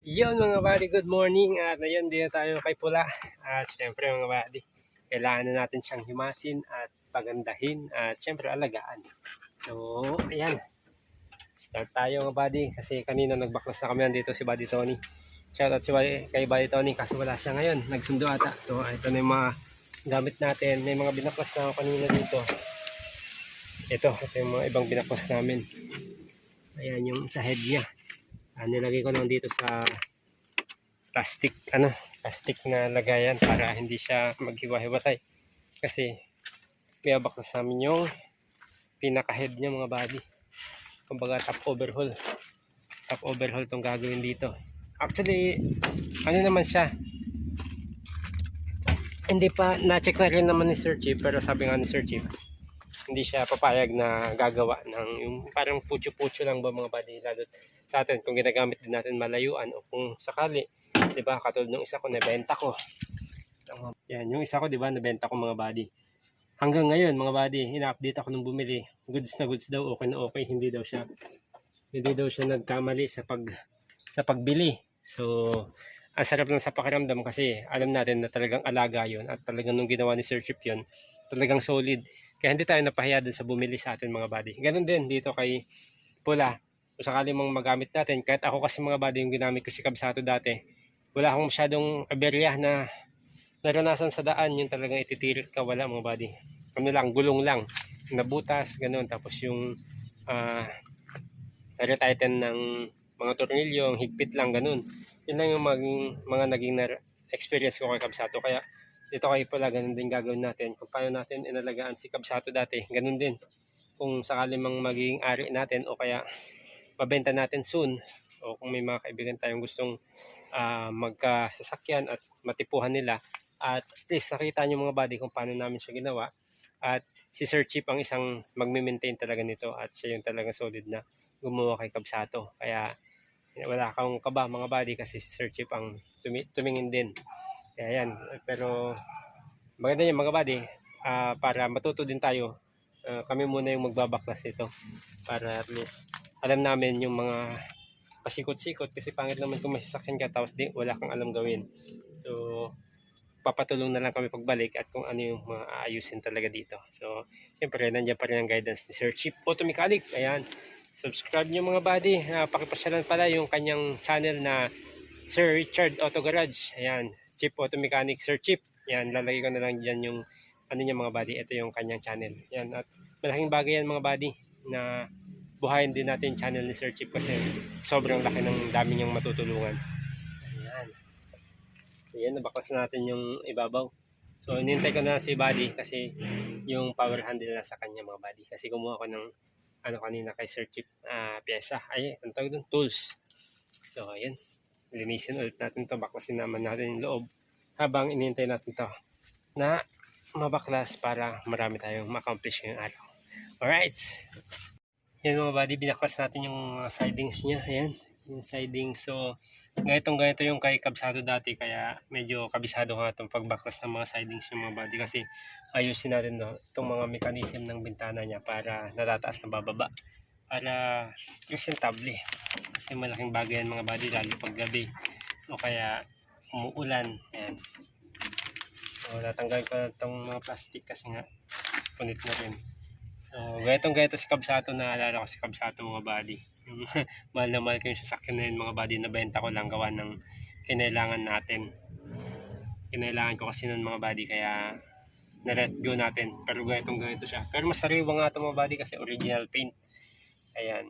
Yun mga buddy, good morning. At ngayon dito tayo kay Pula. At syempre mga buddy, kailangan na natin siyang himasin at pagandahin at syempre alagaan. So ayan, start tayo mga buddy kasi kanina nagbaklas na kami nandito si Buddy Tony. Shoutout kay Buddy Tony kasi wala siya ngayon, nagsundo ata. So ito na yung mga gamit natin. May mga binaklas na ako kanina dito. Ito yung mga ibang binaklas namin. Ayan yung sa head niya. Nilagay ko lang dito sa plastic na lagayan para hindi siya maghiwa-hiwatay kasi may baklas namin yung pinaka head niya mga buddy, kumbaga top overhaul tong gagawin dito. Actually naman siya, hindi pa na-check na rin naman ni Sir Chief, pero sabi nga ni Sir Chief hindi siya papayag na gagawa ng yung parang putyo-putyo lang ba mga buddy, lalo sa atin kung ginagamit din natin malayuan o kung sakali, di ba, katulad ng isa ko nabenta ko. Yan, yung isa ko, di ba, nabenta ko mga buddy. Hanggang ngayon mga buddy, ina-update ako nung bumili. Goods na goods daw, okay na okay, hindi daw siya nagkamali sa pagbili. So, ang sarap lang sa pakiramdam kasi alam natin na talagang alaga 'yon at talagang nung ginawa ni Sir Chip 'yon, talagang solid. Kaya hindi tayo napahiya dun sa bumili sa atin mga buddy. Ganun din dito kay Pula. Kung sakali mong magamit natin, kahit ako kasi mga buddy yung ginamit ko si Kabsato dati, wala akong masyadong aberya na naranasan sa daan. Yung talagang ititirit ka, wala mga buddy. Gulong lang, nabutas, ganun. Tapos yung retighten ng mga tornilyo, ang higpit lang, ganun. Yun lang yung mga naging experience ko kay Kabsato. Kaya dito kayo pala, ganun din gagawin natin. Kung paano natin inalagaan si Kabsato dati, ganun din. Kung sakali mang magiging ari natin o kaya mabenta natin soon, o kung may mga kaibigan tayong gustong magkasasakyan at matipuhan nila, at least nakita nyo mga buddy kung paano namin siya ginawa. At si Sir Chip ang isang magme-maintain talaga nito at siya yung talagang solid na gumawa kay Kabsato. Kaya wala kang kaba mga buddy kasi si Sir Chip ang tumingin din. Kaya yan, pero maganda yung mga buddy, para matuto din tayo. Kami muna yung magbabaklas nito para at least alam namin yung mga pasikot-sikot, kasi pangit naman kung may sasakyan ka tapos wala kang alam gawin. So papatulong na lang kami pagbalik at kung ano yung mga aayusin talaga dito. So siyempre nandiyan pa rin ang guidance ni Sir Chip Auto Mechanic. Ayan, subscribe nyo mga buddy. Pakipasyalan pala yung kanyang channel na Sir Richard Auto Garage. Ayan, Chip Auto Mechanic, Sir Chip. Yan, lalagay ko na lang dyan yung ano niya mga buddy. Ito yung kanyang channel. Yan, at malaking bagay yan mga buddy na buhayin din natin yung channel ni Sir Chip kasi sobrang laki ng dami niyang matutulungan. Ayan. Ayan, nabaklas natin yung ibabaw. So, inintay ko na si buddy kasi yung power handle na sa kanya mga buddy. Kasi kumuha ko ng kanina kay Sir Chip, pyesa. Ay, ang tawag doon, tools. So, ayan. Linisin ulit natin to, baklasin naman natin yung loob habang inintay natin to na mabaklas para marami tayong ma-accomplish ngayong araw. Alright, yan mga buddy, binaklas natin yung sidings nya. Ayan, yung sidings. So ganito yung kay Kabsato dati, kaya medyo kabisado nga itong pagbaklas ng mga sidings yung mga buddy kasi ayusin natin itong mga mechanism ng bintana nya para natataas na bababa para presentable. Kasi malaking bagay yan mga buddy, lalo pag gabi o kaya umuulan. Ayan. So natanggal ko na itong mga plastic kasi nga punit na rin. So ganito si Kabsato, naalala ko si Kabsato mga buddy. Mahal na mahal ko yung sasakyan na yun mga buddy, nabenta ko lang gawa ng kinailangan natin. Kinailangan ko kasi nun mga buddy, kaya na-let go natin. Pero ganito siya. Pero mas sariwa nga ito mga buddy kasi original paint. Ayan.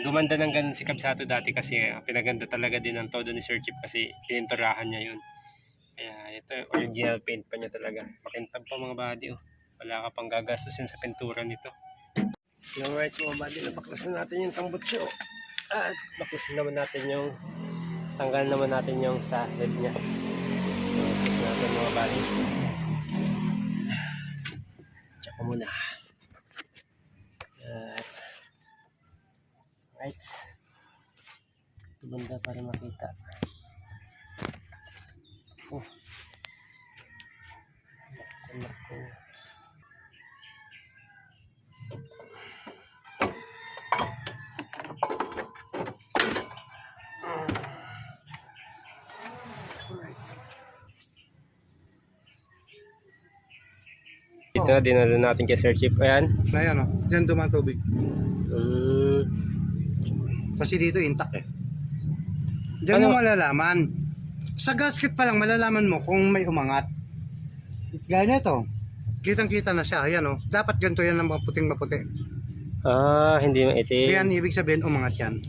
Gumanda ng ganun si Kabsato dati kasi pinaganda talaga din ang todo ni Sir Chip kasi pininturahan niya yun. Kaya ito original paint pa niya talaga. Makintab pa mga buddy. Wala ka pang gagastusin sa pintura nito. Alright mga buddy, nabaklasin natin yung tambutso. At baklasin naman natin yung tanggal naman natin yung sa head niya. So natin mga buddy. Tsaka muna. Right. Ito banda para makita. Naku. Ito na, dinala natin kay Sir Chief. Ayan. Ayan o, dyan dumaan tubig. Mm, Kasi dito intact eh. Diyan Ano? mo malalaman. Sa gasket pa lang malalaman mo kung may umangat. Gaya nito. Kitang-kita na siya. Ayan o. Dapat ganito yan ng maputing-maputi. hindi maitim. Ayan, ibig sabihin umangat yan.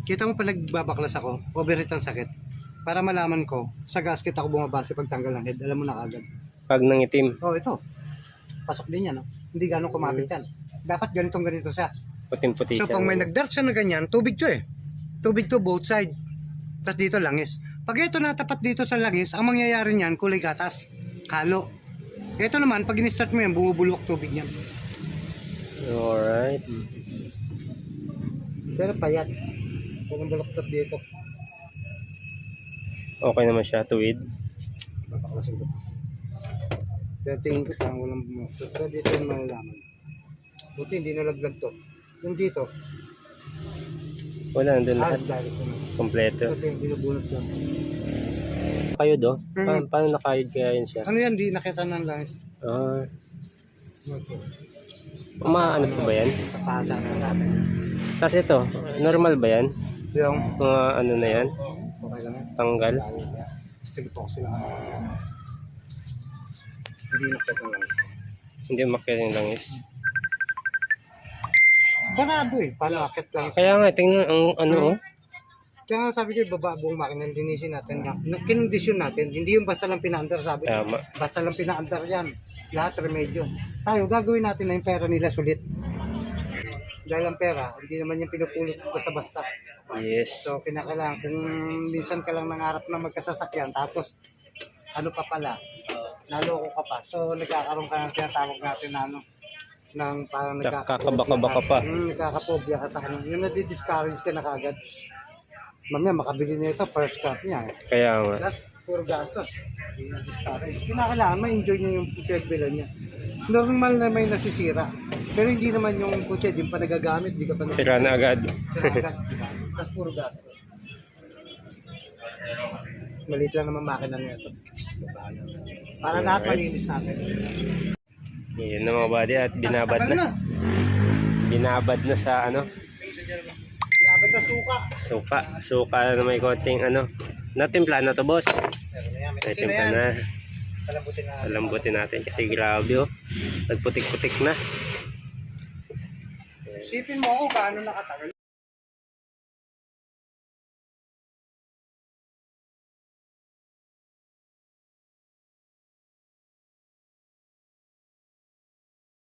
Kita mo pa nagbabaklas ako, overheat ang sakit. Para malaman ko, sa gasket ako bumabase pagtanggal ng head. Alam mo na agad. Pag nangitim, Oh, ito. Pasok din yan. No? Hindi ganun kumapit yan. Dapat ganito siya. puting-puti So siya. pag may nag-dark siya na ganyan, tubig to eh. Tubig to both side. Tapos dito langis. Pag ito natapat dito sa langis, ang mangyayari niyan, kulay gatas. Halo. Ito naman, pag in-start mo yan, bumubulwak tubig niyan. Alright. Pero payat. Kung bulok dito. Okay naman siya, tuwid. Babaklasin ko. Pero tingin ko parang walang bumuktot. Pero dito yung malalaman. Buti hindi nalaglag to. Yung dito, Wala, nandun lahat. direct naman. Kompleto. Ito yung binubunot lang. Kayod oh. Paano nakayod kaya yun siya? Ano yan, di nakita ng langis. Ano po ba yan? Kapasa na natin. Tapos ito, normal ba yan? Yung, Mga ano na yan? okay lang yan. Tanggal? Still epoxy lang. Hindi nakita ng langis. Hindi umakyat yung langis. Barado eh. Paano akit lang. Kaya nga, tingnan ang ano oh. Kaya nga sabi ko, baba buong makina, linisin natin. Kinondisyon natin. Hindi yung basta lang pinaandar, sabi ko. Tama. Basta lang pinaandar yan. Lahat remedyo. Tayo, gagawin natin na yung pera nila sulit. Dahil ang pera, hindi naman yung pinupulot basta-basta. Yes. So, kinakailangan, kung minsan ka lang nangarap na magkasasakyan, tapos, ano pa pala, naloko ka pa. So, nagkakaroon ka ng tinatawag natin na ano, ng parang Kakabaka-baka pa. Nagkakapobya ka sa kanila. Yung nadi-discourage ka na kagad. Mamaya, makabili na ito, first cut niya. Kaya nga. Plus, puro gastos. Hindi na-discourage. Kinakailangan, ma-enjoy niya yung pinagbilan niya. Normal na may nasisira. Pero hindi naman yung kutse, di pa nagagamit, di ka pa Sira na agad. Sira agad, diba? Tapos puro gastos. Maliit lang naman makina niya ito. Para lahat malinis natin. Yun na mga buddy at binabad Tagal na. Binabad na sa ano. Binabad na suka. Suka na may konting ano. Natimpla na to boss. Natimpla na. Palambutin na. Palambutin natin kasi grabe oh. Nagputik-putik na. Sipin mo ako gaano nakatagal.